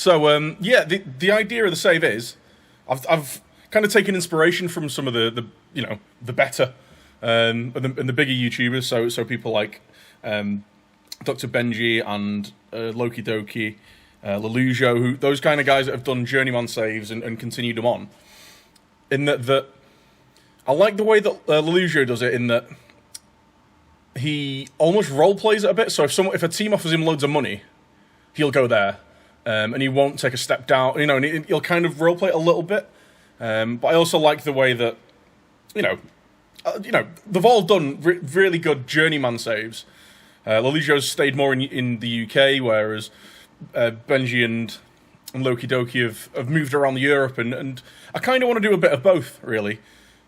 So yeah, the idea of the save is, I've kind of taken inspiration from some of the better and the bigger YouTubers. So people like Dr. Benji and Loki Doki, Lelujo, who those kind of guys that have done journeyman saves and continued them on. In that I like the way that Lelujo does it. In that he almost role plays it a bit. So if a team offers him loads of money, he'll go there. And he won't take a step down, and he'll kind of roleplay it a little bit. But I also like the way that, they've all done really good journeyman saves. Lelujo's stayed more in the UK, whereas Benji and Loki Doki have moved around Europe, and I kind of want to do a bit of both, really.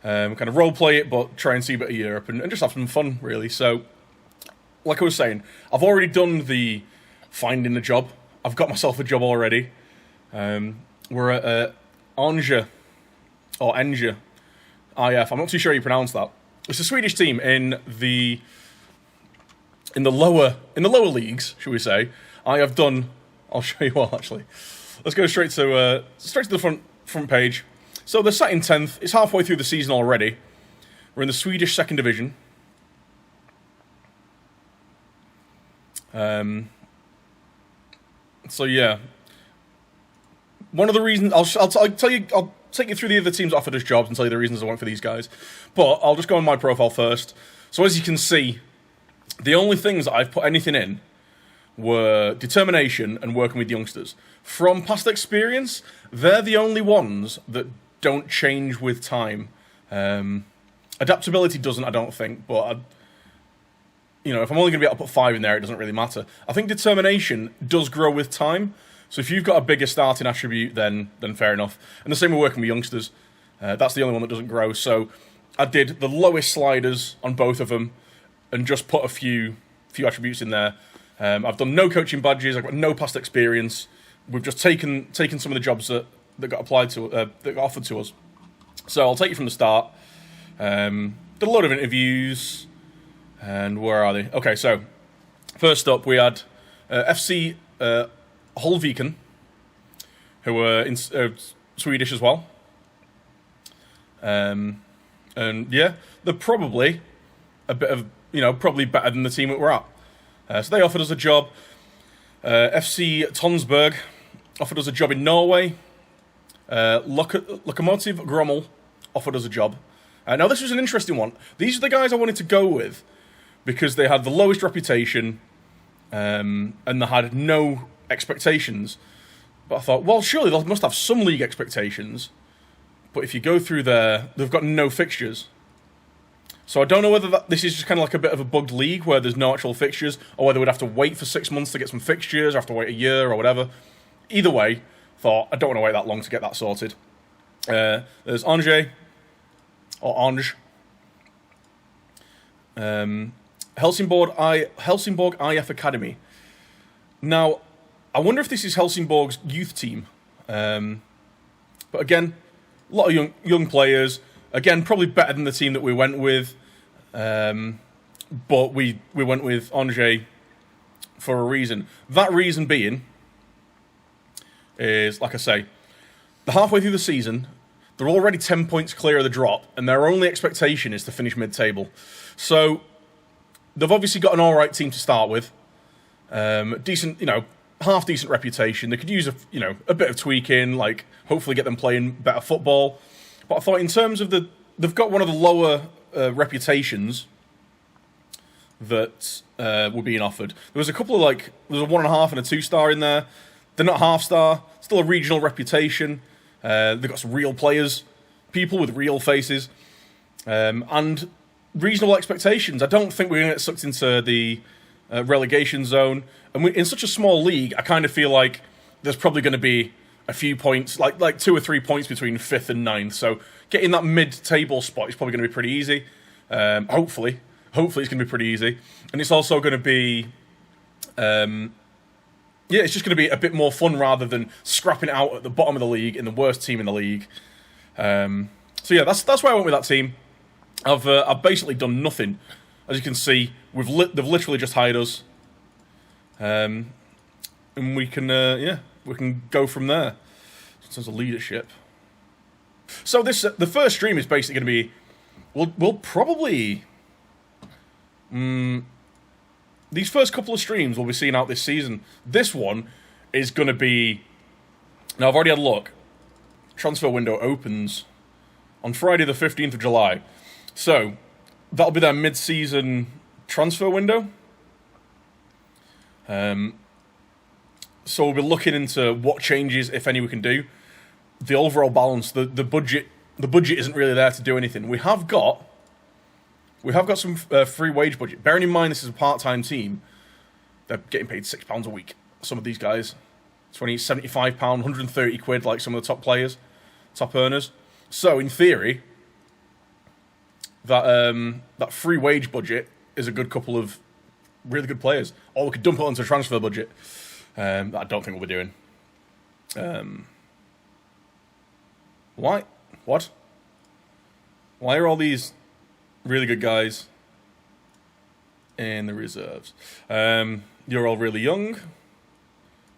Kind of roleplay it, but try and see a bit of Europe, and just have some fun, really. So, like I was saying, I've already done the finding a job. I've got myself a job already. We're at Ange IF. I'm not too sure how you pronounce that. It's a Swedish team in the lower leagues, shall we say. I have done. I'll show you all actually. Let's go straight to the front page. So they're sat in 10th. It's halfway through the season already. We're in the Swedish second division. So yeah, one of the reasons I'll take you through the other teams that offered us jobs and tell you the reasons I went for these guys. But I'll just go on my profile first. So as you can see, the only things that I've put anything in were determination and working with youngsters. From past experience, they're the only ones that don't change with time. Adaptability doesn't, I don't think, but if I'm only going to be able to put 5 in there, it doesn't really matter. I think determination does grow with time. So if you've got a bigger starting attribute, then fair enough. And the same with working with youngsters. That's the only one that doesn't grow. So I did the lowest sliders on both of them and just put a few attributes in there. I've done no coaching badges. I've got no past experience. We've just taken some of the jobs that got applied to that got offered to us. So I'll take you from the start. Did a load of interviews. And where are they? Okay, so first up we had FC Viking, who were in Swedish as well. And yeah, they're probably a bit of, probably better than the team that we're at. So they offered us a job. FC Tonsberg offered us a job in Norway. Lokomotiv Grommel offered us a job. Now this was an interesting one. These are the guys I wanted to go with because they had the lowest reputation and they had no expectations. But I thought, well, surely they must have some league expectations. But if you go through there, they've got no fixtures. So I don't know whether this is just kind of like a bit of a bugged league where there's no actual fixtures, or whether we'd have to wait for 6 months to get some fixtures, or have to wait a year, or whatever. Either way, thought, I don't want to wait that long to get that sorted. There's Ange, or Ange. Helsingborg IF Academy. Now, I wonder if this is Helsingborg's youth team. But again, a lot of young players. Again, probably better than the team that we went with. But we went with Ange for a reason. That reason being is, like I say, they're halfway through the season. They're already 10 points clear of the drop, and their only expectation is to finish mid-table. So they've obviously got an all-right team to start with. Decent, half-decent reputation. They could use a bit of tweaking, like hopefully get them playing better football. But I thought in terms of they've got one of the lower reputations that were being offered. There was a couple of there was a 1.5 and a 2-star in there. They're not half-star. Still a regional reputation. They've got some real players, people with real faces, and reasonable expectations. I don't think we're going to get sucked into the relegation zone. And in such a small league, I kind of feel like there's probably going to be a few points, like 2 or 3 points between 5th and 9th. So getting that mid-table spot is probably going to be pretty easy. Hopefully it's going to be pretty easy. And it's also going to be... it's just going to be a bit more fun rather than scrapping it out at the bottom of the league in the worst team in the league. So yeah, that's why I went with that team. I've basically done nothing. As you can see, they've literally just hired us. And we can, we can go from there in terms of leadership. So the first stream is basically going to be, we'll probably, these first couple of streams we'll be seeing out this season. This one is going to be, now I've already had a look. Transfer window opens on Friday the 15th of July. So that'll be their mid-season transfer window. So we'll be looking into what changes, if any, we can do. The overall balance, the budget isn't really there to do anything. We have got some free wage budget. Bearing in mind this is a part-time team, they're getting paid £6 a week. Some of these guys, £75, £130, like some of the top players, top earners. So in theory, that free wage budget is a good couple of really good players. Or we could dump it onto a transfer budget. That I don't think we'll be doing. Why? What? Why are all these really good guys in the reserves? You're all really young,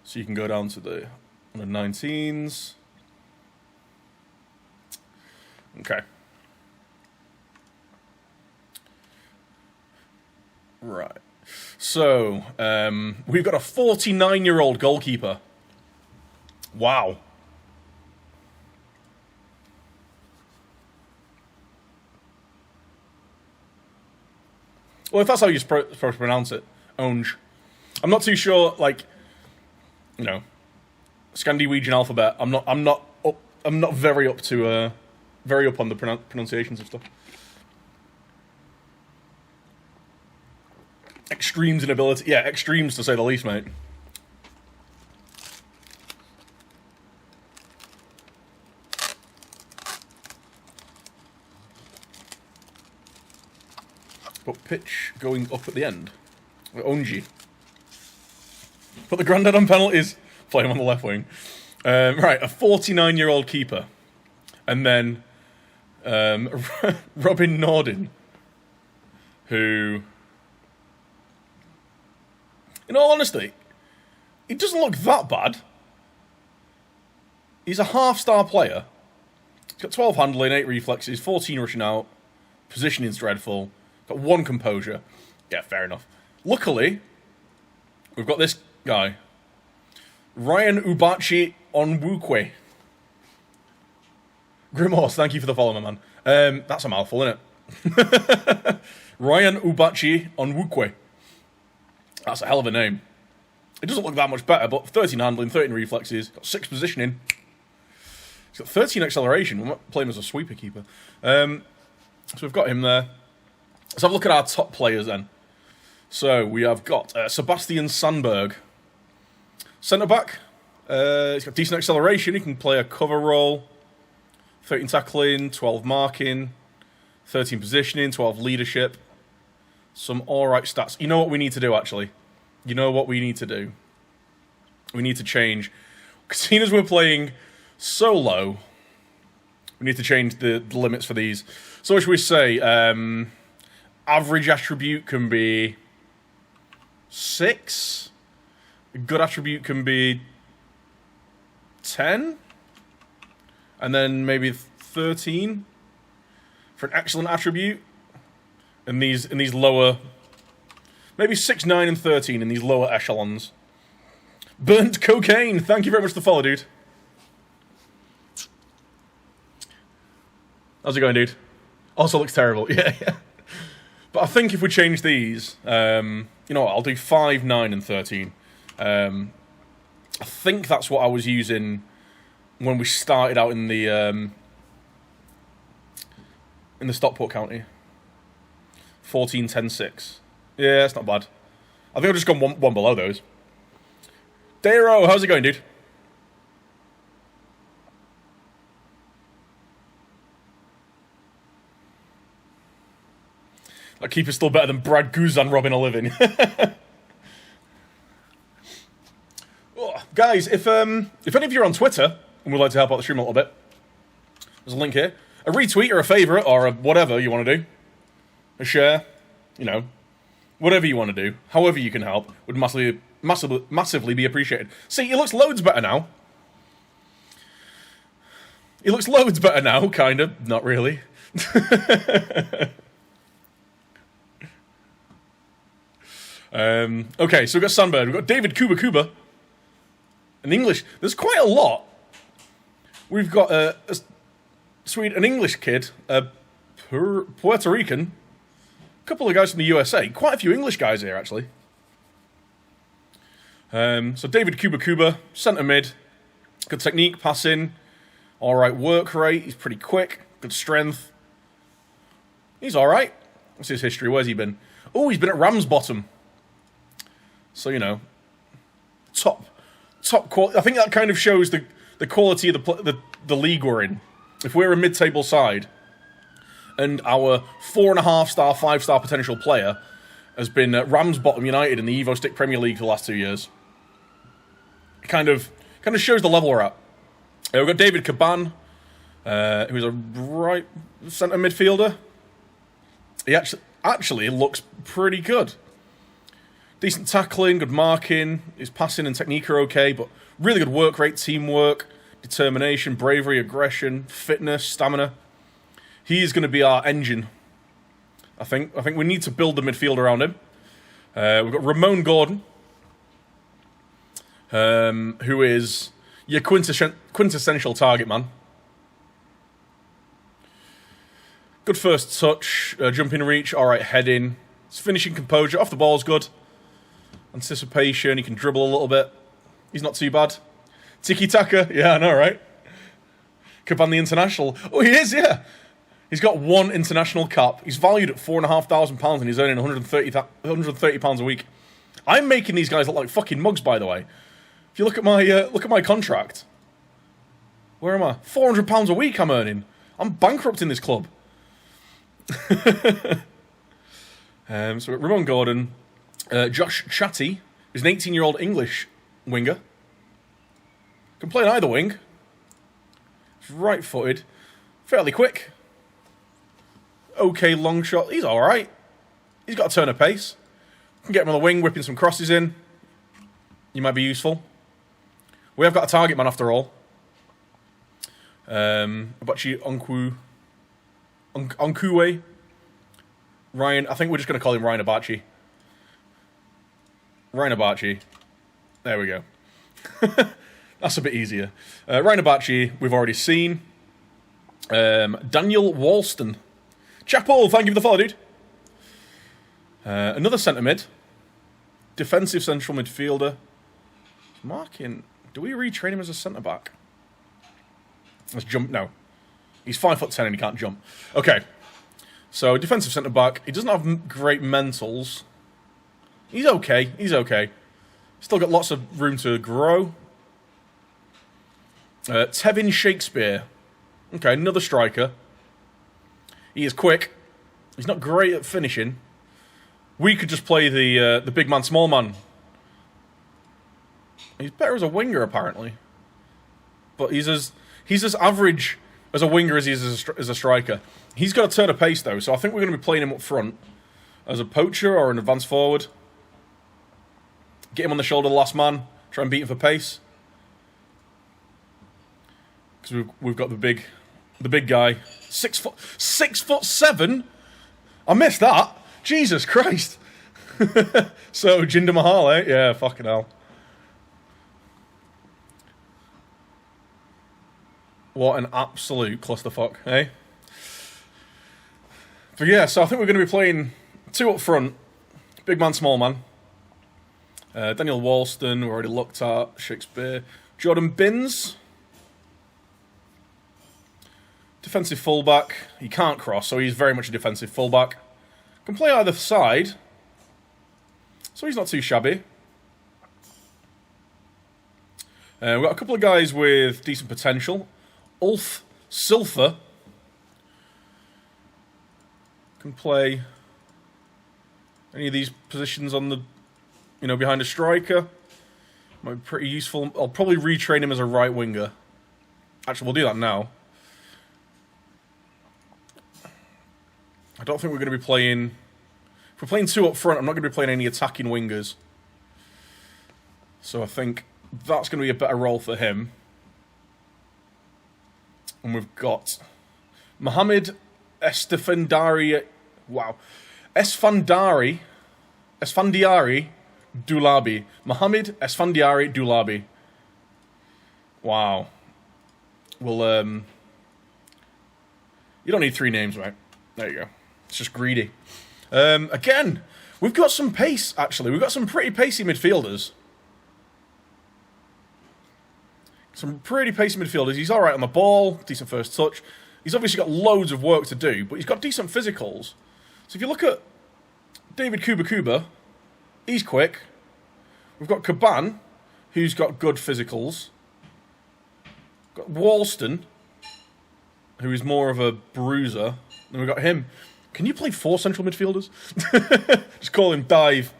so you can go down to the under 19s. Okay. Right. So, we've got a 49-year-old goalkeeper. Wow. Well, if that's how you're supposed to pronounce it, Ange. I'm not too sure, like, you know, Scandinavian alphabet. I'm not very up to very up on the pronunciations of stuff. Extremes in ability. Yeah, extremes to say the least, mate. But pitch going up at the end. Onji. Put the granddad on penalties. Play him on the left wing. Right, a 49-year-old keeper. And then Robin Nordin, who, in all honesty, he doesn't look that bad. He's a half-star player. He's got 12 handling, 8 reflexes, 14 rushing out. Positioning's dreadful. Got 1 composure. Yeah, fair enough. Luckily, we've got this guy. Ryan Ubachi Onwukwe. Grimhorse, thank you for the follow, my man. That's a mouthful, isn't it? Ryan Ubachi Onwukwe. That's a hell of a name. It doesn't look that much better, but 13 handling, 13 reflexes, got 6 positioning. He's got 13 acceleration. We're not playing as a sweeper keeper. So we've got him there. Let's have a look at our top players then. So we have got Sebastian Sandberg. Centre-back. He's got decent acceleration. He can play a cover role. 13 tackling, 12 marking, 13 positioning, 12 leadership. Some alright stats. You know what we need to do, actually? You know what we need to do? We need to change. Seeing as we're playing so low, we need to change the limits for these. So what should we say? Average attribute can be 6. Good attribute can be 10. And then maybe 13 for an excellent attribute. In these lower, maybe 6, 9, and 13 in these lower echelons. Burnt cocaine. Thank you very much for the follow, dude. How's it going, dude? Also looks terrible. Yeah. But I think if we change these, you know what? I'll do 5, 9, and 13. I think that's what I was using when we started out in the Stockport County. 14, 10, 6. Yeah, that's not bad. I think I've just gone one below those. Dero, how's it going, dude? That keeper's still better than Brad Guzan robbing a living. Oh, guys, if any of you are on Twitter and would like to help out the stream a little bit, there's a link here. A retweet or a favourite or a whatever you want to do. A share, you know, whatever you want to do, however you can help, would massively massively be appreciated. See, he looks loads better now. He looks loads better now, kind of. Not really. Okay, so we've got Sandberg. We've got David Kuba. In English, there's quite a lot. We've got an English kid, a Puerto Rican, a couple of guys from the USA. Quite a few English guys here, actually. So David Kuba, centre mid, good technique, passing, all right work rate. He's pretty quick, good strength. He's all right. What's his history? Where's he been? Oh, he's been at Ramsbottom. So, you know, top quality. I think that kind of shows the quality of the league we're in. If we're a mid-table side, and our 4.5-star, 5-star potential player has been at Ramsbottom United in the Evo Stick Premier League for the last 2 years, it kind of shows the level we're at. We've got David Caban, who's a right centre midfielder. He actually looks pretty good. Decent tackling, good marking. His passing and technique are okay, but really good work rate, teamwork, determination, bravery, aggression, fitness, stamina. He's going to be our engine. I think we need to build the midfield around him. We've got Ramon Gordon, who is your quintessential target man. Good first touch, jumping reach, all right heading. His finishing composure, off the ball's good. Anticipation, he can dribble a little bit. He's not too bad. Tiki-taka, yeah, I know, right? Caban the international. Oh, he is, yeah. He's got 1 international cap. He's valued at £4,500 and he's earning £130 a week. I'm making these guys look like fucking mugs, by the way. If you look at my contract, where am I? £400 a week I'm earning. I'm bankrupt in this club. So Ramon Gordon, Josh Chatty is an 18-year-old English winger. Can play on either wing. He's right-footed, fairly quick. Okay, long shot. He's all right. He's got a turn of pace. Can get him on the wing, whipping some crosses in. He might be useful. We have got a target man after all. Abachi Onkuwe. Ryan, I think we're just going to call him Ryan Abachi. Ryan Abachi. There we go. That's a bit easier. Ryan Abachi, we've already seen. Daniel Walston. Chapel, thank you for the follow, dude. Another centre mid. Defensive central midfielder. Marking. Do we retrain him as a centre back? Let's jump. No. He's 5'10" and he can't jump. Okay. So, defensive centre back. He doesn't have great mentals. He's okay. He's okay. Still got lots of room to grow. Tevin Shakespeare. Okay, another striker. He is quick. He's not great at finishing. We could just play the big man, small man. He's better as a winger, apparently. But he's as average as a winger as he is as a striker. He's got a turn of pace, though, so I think we're going to be playing him up front as a poacher or an advanced forward. Get him on the shoulder of the last man. Try and beat him for pace. Because we've got the big guy. 6'7". I missed that. Jesus Christ. So Jinder Mahal, eh? Yeah, fucking hell. What an absolute clusterfuck, eh? But yeah, so I think we're going to be playing 2 up front. Big man, small man. Daniel Walston, we already looked at. Shakespeare. Jordan Binns. Defensive fullback. He can't cross, so he's very much a defensive fullback. Can play either side. So he's not too shabby. We've got a couple of guys with decent potential. Ulf Silfer can play any of these positions on the, behind a striker. Might be pretty useful. I'll probably retrain him as a right winger. Actually, we'll do that now. I don't think we're going to be playing... If we're playing 2 up front, I'm not going to be playing any attacking wingers. So I think that's going to be a better role for him. And we've got Mohamed Esfandiari. Wow. Esfandiari Dulabi. Mohamed Esfandiari Dulabi. Wow. Well, you don't need 3 names, right? There you go. It's just greedy. Again, we've got some pace, actually. We've got some pretty pacey midfielders. He's all right on the ball, decent first touch. He's obviously got loads of work to do, but he's got decent physicals. So if you look at David Kuba, he's quick. We've got Caban, who's got good physicals. We've got Walston, who is more of a bruiser. Then we've got him. Can you play 4 central midfielders? Just call him Dive.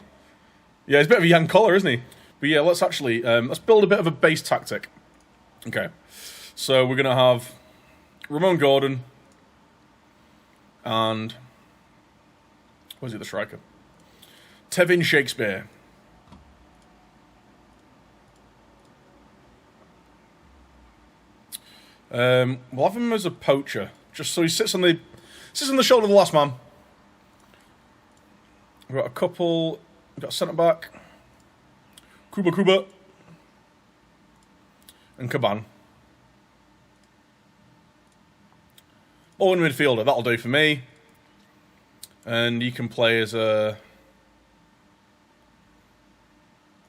Yeah, he's a bit of a Jan Koller, isn't he? But yeah, let's actually, let's build a bit of a base tactic. Okay, so we're going to have Ramon Gordon and, where's the striker? Tevin Shakespeare. We'll have him as a poacher, just so he sits on the shoulder of the last man. We've got a couple, we've got a centre-back, Kuba, and Caban. Or in midfielder, that'll do for me. And you can play as an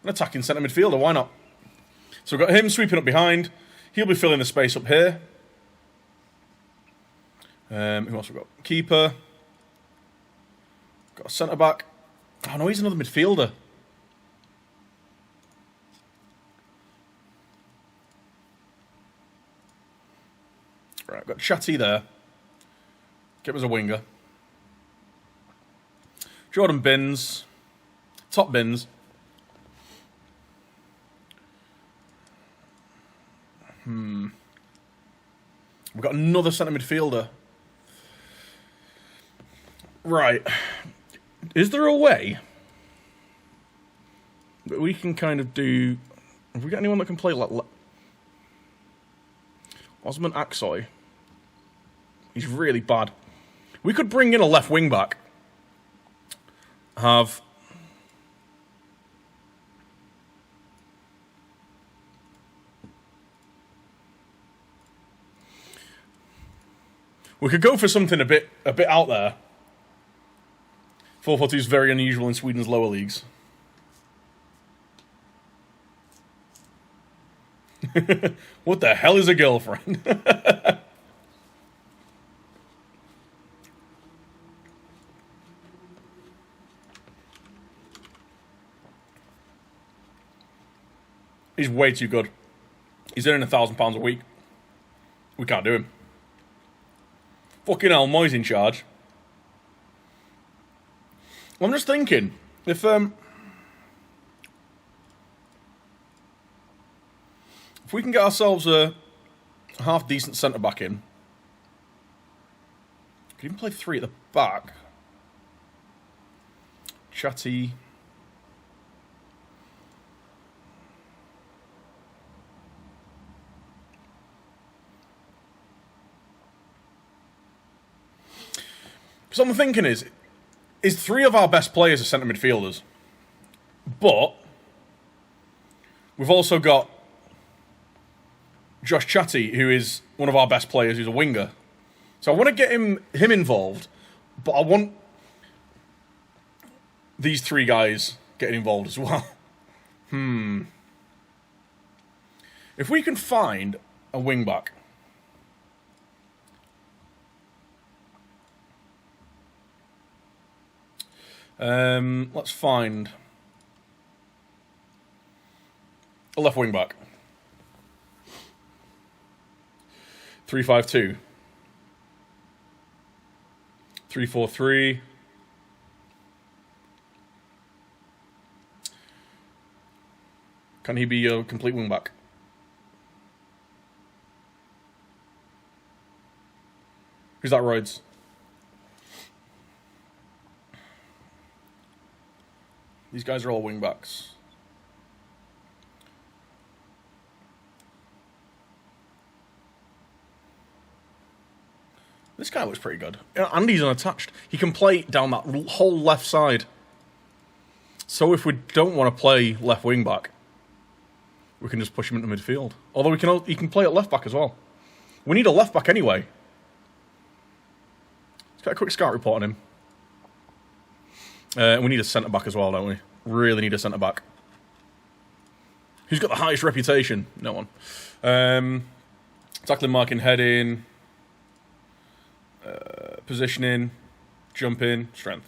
attacking centre midfielder, why not? So we've got him sweeping up behind. He'll be filling the space up here. Who else we got? Keeper. Got a centre-back. Oh no, he's another midfielder. Right, got Chatty there. Get him as a winger. Jordan Binns. Top Binns. We've got another centre midfielder. Right. Is there a way that we can kind of do... Have we got anyone that can play like... Osman Aksoy. He's really bad. We could bring in a left wing back. Have... We could go for something a bit out there. 4-4-2 is very unusual in Sweden's lower leagues. What the hell is a girlfriend? He's way too good. He's earning £1,000 a week. We can't do him. Fucking hell, Moy's in charge. I'm just thinking, if we can get ourselves a half-decent centre-back in, we could even play 3 at the back. Chatty. Because I'm thinking is 3 of our best players are centre midfielders. But we've also got Josh Chatty, who is one of our best players, who's a winger. So I want to get him involved, but I want these 3 guys getting involved as well. If we can find a wing back. Let's find a left wing back. 3-5-2. 3-4-3. Can he be a complete wing back? Who's that, Rhodes? These guys are all wing backs. This guy looks pretty good. Andy's unattached. He can play down that whole left side. So if we don't want to play left wing back, we can just push him into midfield. Although he can play at left back as well. We need a left back anyway. Let's get a quick scout report on him. We need a centre back as well, don't we? Really need a centre back. Who's got the highest reputation? No one. Tackling, marking, heading, positioning, jumping, strength.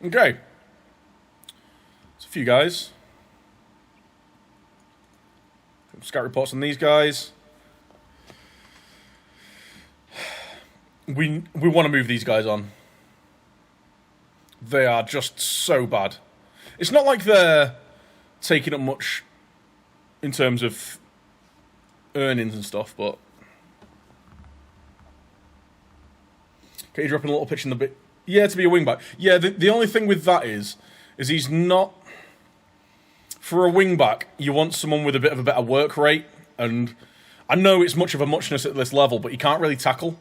Okay. It's a few guys. Scout reports on these guys. We want to move these guys on. They are just so bad. It's not like they're taking up much in terms of earnings and stuff, but... Okay, you're dropping a little pitch in the bit. Yeah, to be a wing-back. Yeah, the only thing with that is he's not... For a wing-back, you want someone with a bit of a better work rate, and I know it's much of a muchness at this level, but he can't really tackle.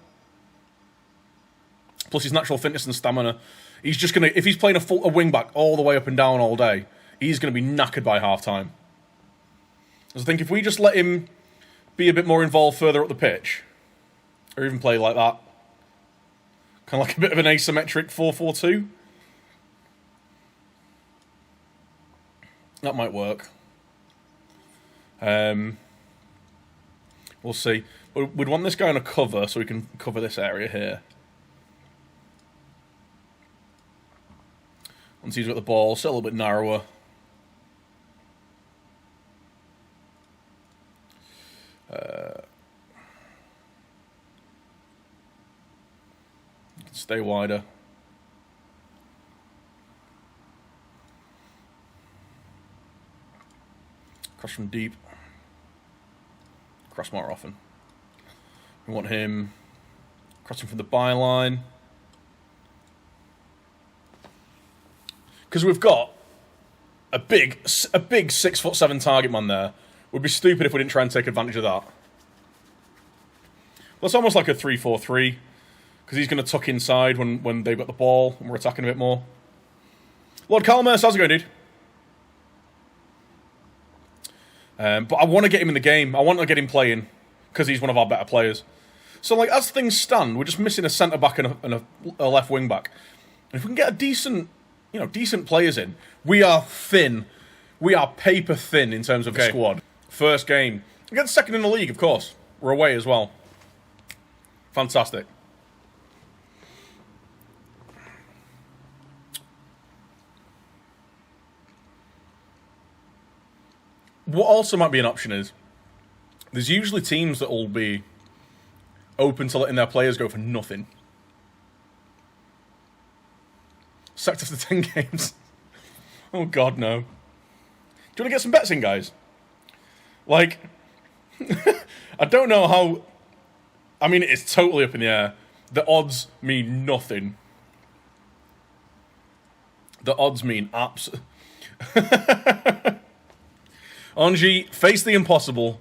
Plus his natural fitness and stamina. He's just going to... If he's playing a wing-back all the way up and down all day, he's going to be knackered by half-time. So I think if we just let him be a bit more involved further up the pitch, or even play like that, kind of like a bit of an asymmetric 4-4-2, that might work. We'll see. We'd want this guy on a cover so we can cover this area here. Once he's got the ball, still a little bit narrower. Stay wider. Cross from deep. Cross more often. We want him crossing from the byline. Because we've got a big 6'7" target man there. We'd be stupid if we didn't try and take advantage of that. Well, it's almost like a 3-4-3. Because he's going to tuck inside when they've got the ball and we're attacking a bit more. Lord Calmus, how's it going, dude? But I want to get him in the game. I want to get him playing because he's one of our better players. So, like, as things stand, we're just missing a centre-back and a left wing-back. And if we can get a decent players in, we are thin. We are paper thin in terms of the squad. First game. Against second in the league, of course. We're away as well. Fantastic. What also might be an option is, there's usually teams that will be open to letting their players go for nothing. Sacked after 10 games. Oh, God, no. Do you want to get some bets in, guys? Like, I don't know how... I mean, it's totally up in the air. The odds mean nothing. The odds mean absolutely... Ange, face the impossible.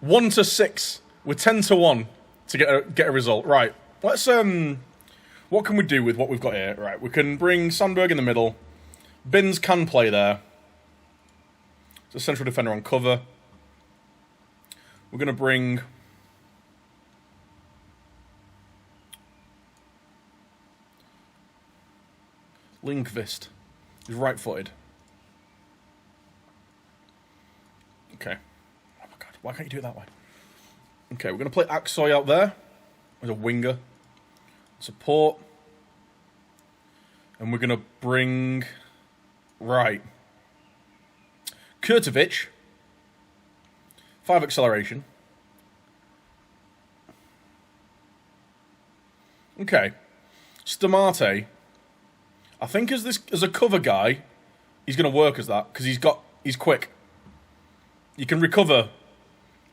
1-6 with 10-1 to get a result. Right, let's what can we do with what we've got here? Right, we can bring Sandberg in the middle. Binns can play there. It's a central defender on cover. We're going to bring Lindqvist. He's right-footed. Okay. Oh my God, why can't you do it that way? Okay, we're going to play Aksoy out there as a winger. Support. And we're going to bring... Right. Kurtovic. 5 acceleration. Okay. Stamate. I think as a cover guy, he's going to work as that because he's quick. You can recover.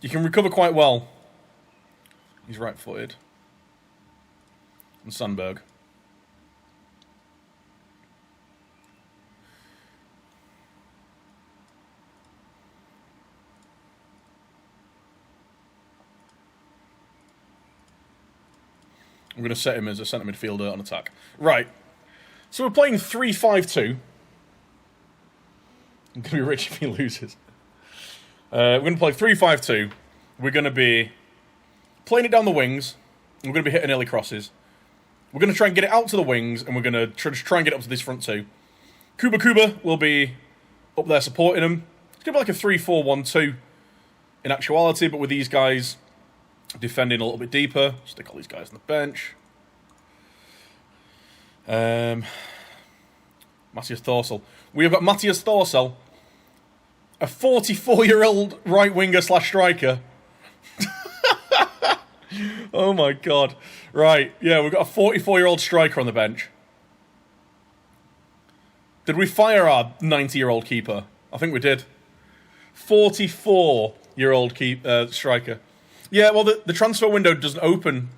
You can recover quite well. He's right-footed. And Sandberg. I'm going to set him as a centre midfielder on attack. Right. So we're playing 3-5-2. I'm going to be rich if he loses. We're going to play 3-5-2. We're going to be playing it down the wings. We're going to be hitting early crosses. We're going to try and get it out to the wings, and we're going to try and get up to this front two. Kuba will be up there supporting him. It's going to be like a 3-4-1-2 in actuality, but with these guys defending a little bit deeper. Stick all these guys on the bench. Matthias Thorsel. We have got Matthias Thorsel, a 44-year-old right winger / striker. Oh my god. Right, yeah, we've got a 44-year-old striker on the bench. Did we fire our 90-year-old keeper? I think we did. 44-year-old striker. Yeah, well, the transfer window doesn't open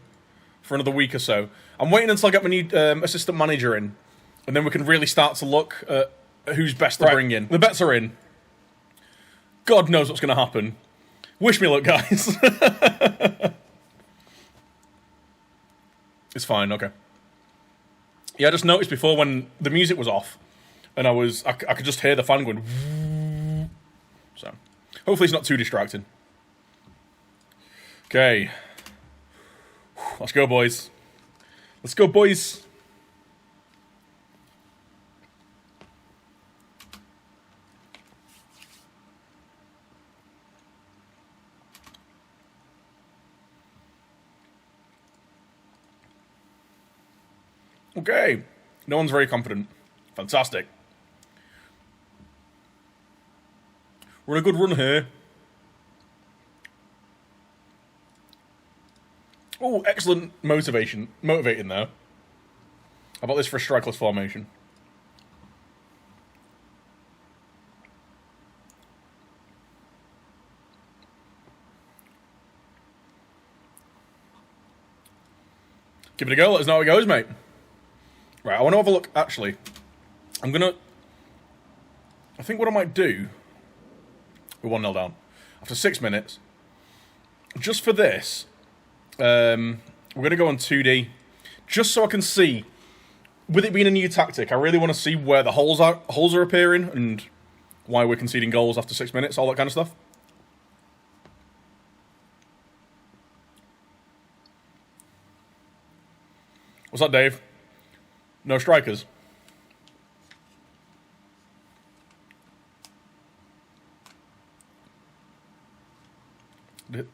for another week or so. I'm waiting until I get my new assistant manager in, and then we can really start to look at who's best to bring in. The bets are in. God knows what's going to happen. Wish me luck, guys. It's fine, okay. Yeah, I just noticed before when the music was off, and I could just hear the fan going. So, hopefully it's not too distracting. Okay. Let's go, boys. Let's go, boys. Okay. No one's very confident. Fantastic. We're on a good run here. Oh, excellent motivating though. How about this for a strikeless formation? Give it a go, let us know how it goes, mate. Right, I want to have a look, actually. I think what I might do, we're 1-0 down, after 6 minutes, just for this, we're going to go on 2D, just so I can see, with it being a new tactic, I really want to see where the holes are appearing, and why we're conceding goals after 6 minutes, all that kind of stuff. What's that, Dave? No strikers? Did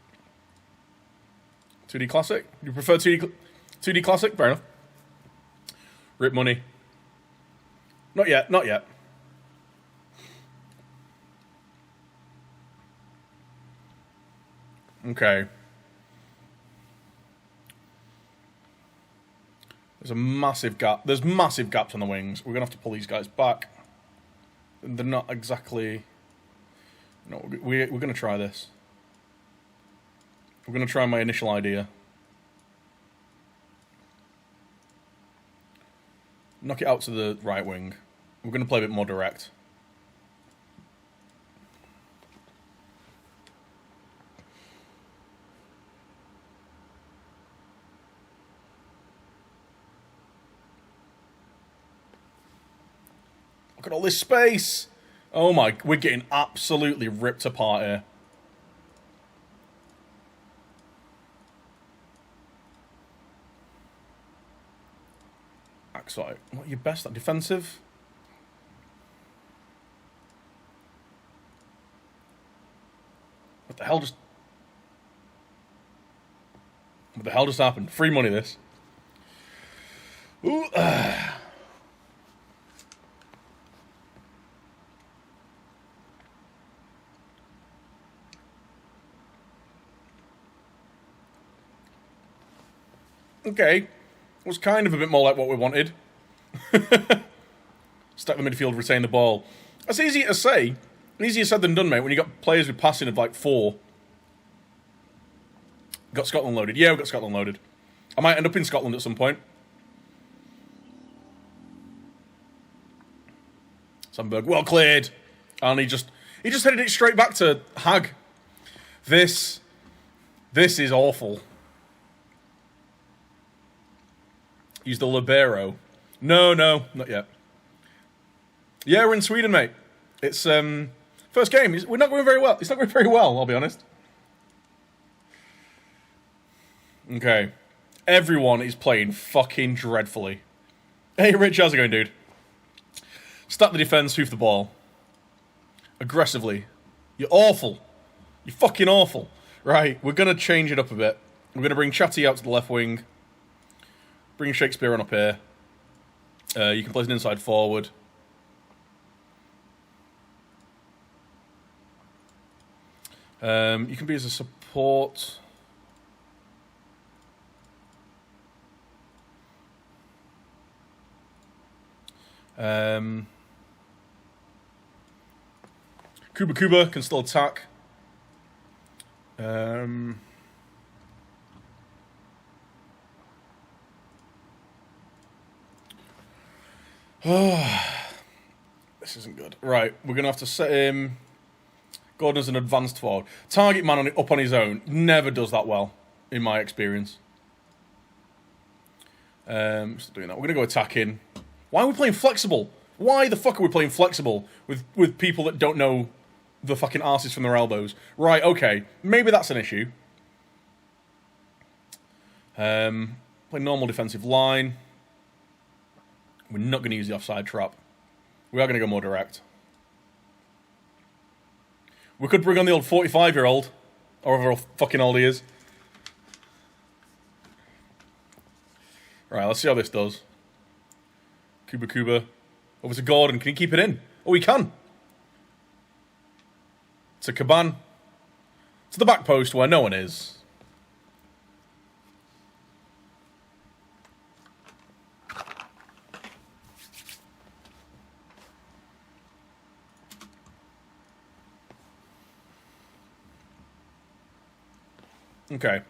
2D Classic? You prefer 2D Classic? Fair enough. Rip money. Not yet, not yet. Okay. There's a massive gap. There's massive gaps on the wings. We're going to have to pull these guys back. They're not exactly... No, we're going to try this. We're going to try my initial idea. Knock it out to the right wing. We're going to play a bit more direct. Look at all this space. Oh my, we're getting absolutely ripped apart here. Axel, what are you best at? Defensive? What the hell just happened? Free money, this. Ooh, Okay, was kind of a bit more like what we wanted. Stack the midfield, retain the ball. That's easier to say. Easier said than done, mate, when you got players with passing of like 4. Got Scotland loaded. Yeah, we've got Scotland loaded. I might end up in Scotland at some point. Sandberg, well cleared. And he just headed it straight back to Hag. This is awful. Use the libero. No, not yet. Yeah, we're in Sweden, mate. It's first game. We're not going very well. It's not going very well, I'll be honest. Okay. Everyone is playing fucking dreadfully. Hey, Rich, how's it going, dude? Stack the defense, hoof the ball. Aggressively. You're awful. You're fucking awful. Right, we're going to change it up a bit. We're going to bring Chatty out to the left wing. Bring Shakespeare on up here. You can play as an inside forward. You can be as a support. Kuba can still attack. This isn't good. Right, we're going to have to set him... Gordon as an advanced forward. Target man up on his own never does that well, in my experience. Still doing that. We're going to go attacking. Why are we playing flexible? Why the fuck are we playing flexible with people that don't know the fucking arses from their elbows? Right, okay. Maybe that's an issue. Play normal defensive line. We're not going to use the offside trap. We are going to go more direct. We could bring on the old 45-year-old, or however fucking old he is. Right, let's see how this does. Kuba. Over to Gordon. Can he keep it in? Oh, he can. To Caban. To the back post where no one is. Okay.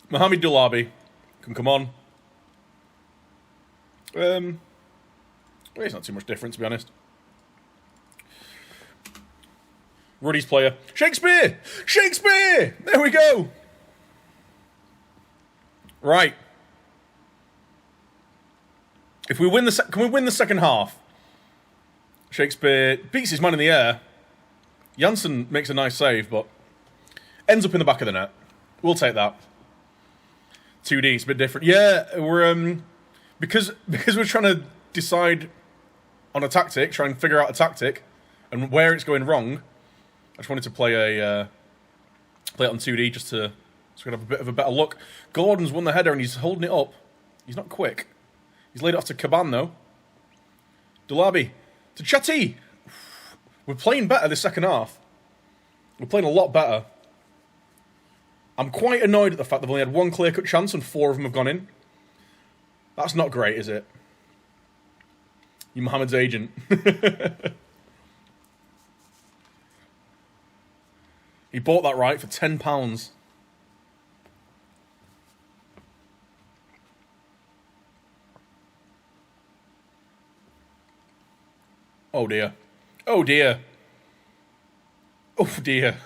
Mohamed Dulabi can come on. Well, it's not too much different, to be honest. Ruddy's player. Shakespeare! Shakespeare! There we go! Right. If we win can we win the second half? Shakespeare beats his man in the air. Janssen makes a nice save, but ends up in the back of the net. We'll take that. 2D, it's a bit different. Yeah, we're because we're trying to decide on a tactic, try and figure out a tactic, and where it's going wrong. I just wanted to play it on 2D just to so we can have a bit of a better look. Gordon's won the header and he's holding it up. He's not quick. He's laid it off to Caban though. Dulabi to Chatty. We're playing better this second half. We're playing a lot better. I'm quite annoyed at the fact they've only had one clear-cut chance and 4 of them have gone in. That's not great, is it? You Mohammed's agent. He bought that right for £10. Oh dear. Oh dear. Oh dear.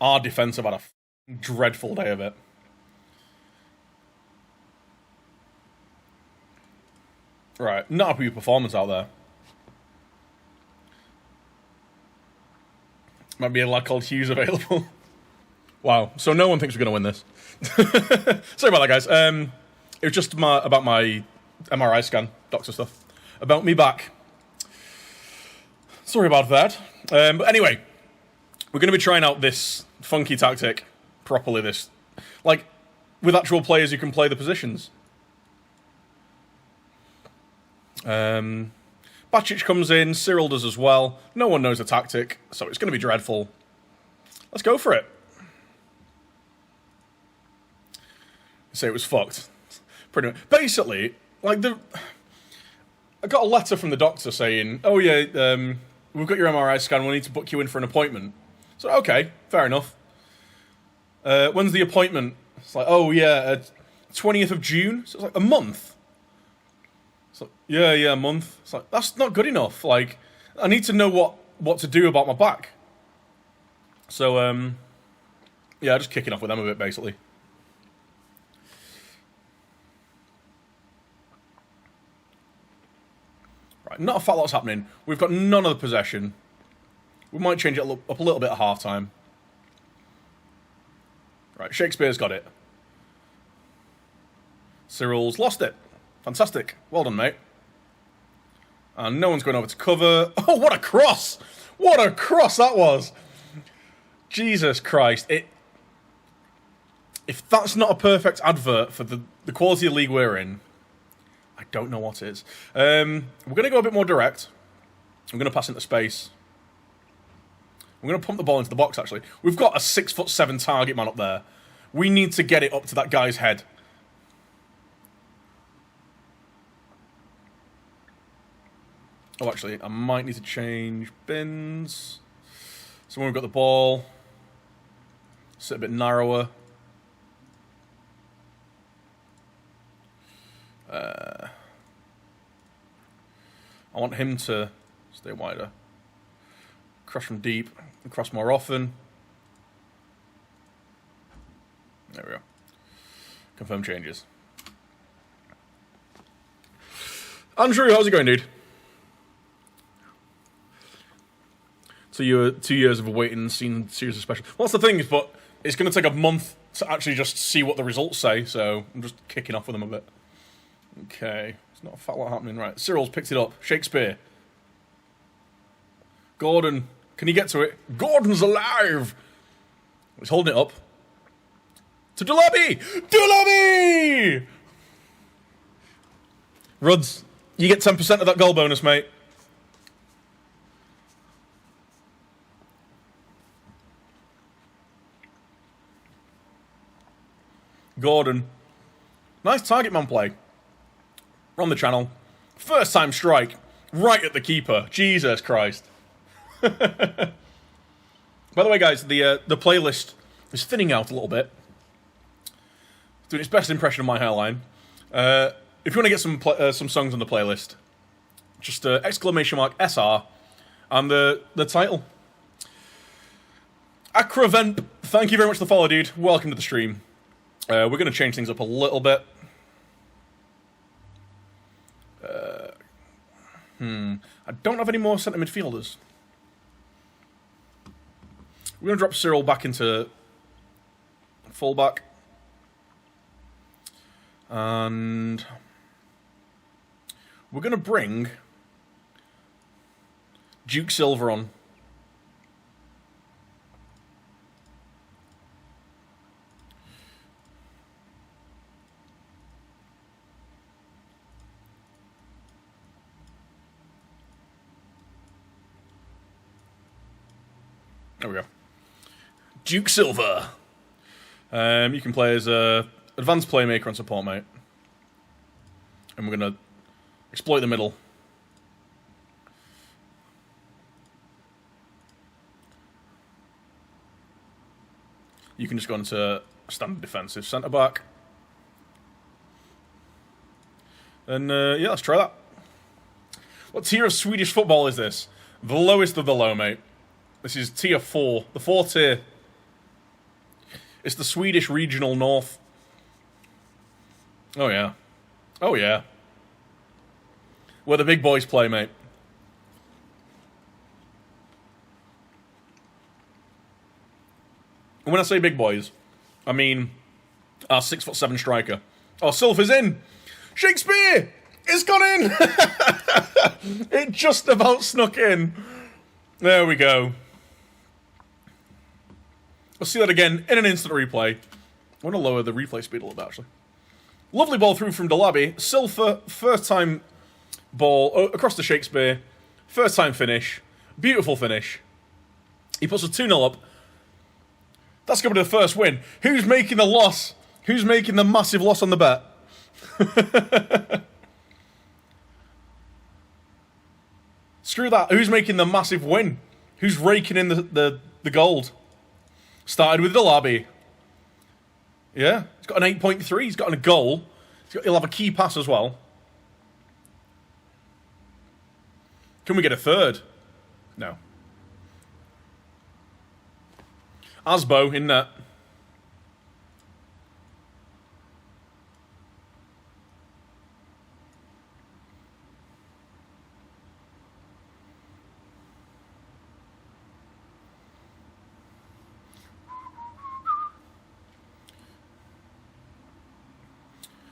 Our defence have had a dreadful day of it. Right, not happy with performance out there. Might be a lad called Hughes available. Wow, so no one thinks we're going to win this. Sorry about that, guys. It was just about my MRI scan, doctor stuff. About me back. Sorry about that. But anyway, we're going to be trying out this funky tactic properly. Like, with actual players who can play the positions. Bacic comes in, Cyril does as well. No one knows the tactic, so it's going to be dreadful. Let's go for it. Say it was fucked. Pretty much. Basically, like I got a letter from the doctor saying, "Oh yeah, we've got your MRI scan. We need to book you in for an appointment." So okay, fair enough. When's the appointment? It's like, oh yeah, 20th of June. So it's like a month. So yeah, a month. It's like that's not good enough. Like I need to know what to do about my back. So, yeah, just kicking off with them a bit, basically. Right, not a fat lot's happening. We've got none of the possession. We might change it up a little bit at half-time. Right, Shakespeare's got it. Cyril's lost it. Fantastic. Well done, mate. And no one's going over to cover. Oh, what a cross! What a cross that was! Jesus Christ. If that's not a perfect advert for the quality of league we're in, I don't know what is. We're going to go a bit more direct. I'm going to pass into space. I'm going to pump the ball into the box, actually. We've got a 6'7" target man up there. We need to get it up to that guy's head. Oh, actually, I might need to change bins. So when we've got the ball, sit a bit narrower. I want him to stay wider. Cross from deep, cross more often. There we go. Confirm changes. Andrew, how's it going, dude? So you're 2 years of waiting and seeing series of special. Well, that's the thing, but it's going to take a month to actually just see what the results say, so I'm just kicking off with them a bit. Okay, it's not a fat lot happening. Right, Cyril's picked it up. Shakespeare. Gordon, can you get to it? Gordon's alive! He's holding it up. To Dulaby! Dulaby! Ruds, you get 10% of that goal bonus, mate. Gordon. Nice target man play. We're on the channel. First time strike. Right at the keeper. Jesus Christ. By the way, guys, the playlist is thinning out a little bit. Doing its best impression of my hairline. If you want to get some songs on the playlist, just !SR and the title. Acravent, thank you very much for the follow, dude. Welcome to the stream. We're going to change things up a little bit. I don't have any more centre midfielders. We're going to drop Cyril back into fullback. And we're going to bring Duke Silver on. There we go. Duke Silver. You can play as advanced playmaker and support, mate. And we're going to exploit the middle. You can just go into standard defensive centre-back. And, yeah, let's try that. What tier of Swedish football is this? The lowest of the low, mate. This is tier 4. The 4th tier. It's the Swedish regional north. Oh, yeah. Oh, yeah. Where the big boys play, mate. And when I say big boys, I mean our 6'7" striker. Oh, Silver's in! Shakespeare! It's gone in! It just about snuck in. There we go. Let's see that again in an instant replay. I want to lower the replay speed a little bit, actually. Lovely ball through from Delaby. Silver, first time ball across to Shakespeare. First time finish. Beautiful finish. He puts a 2-0 up. That's going to be the first win. Who's making the loss? Who's making the massive loss on the bet? Screw that. Who's making the massive win? Who's raking in the gold? Started with Delaby. Yeah, he's got an 8.3. He's got a goal. He'll have a key pass as well. Can we get a third? No. Asbo in net.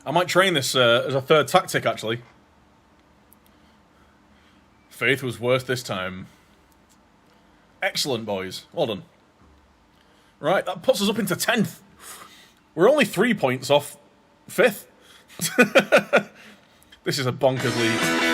I might train this as a third tactic, actually. Faith was worse this time. Excellent, boys. Well done. Right, that puts us up into 10th. We're only 3 points off 5th. This is a bonkers lead.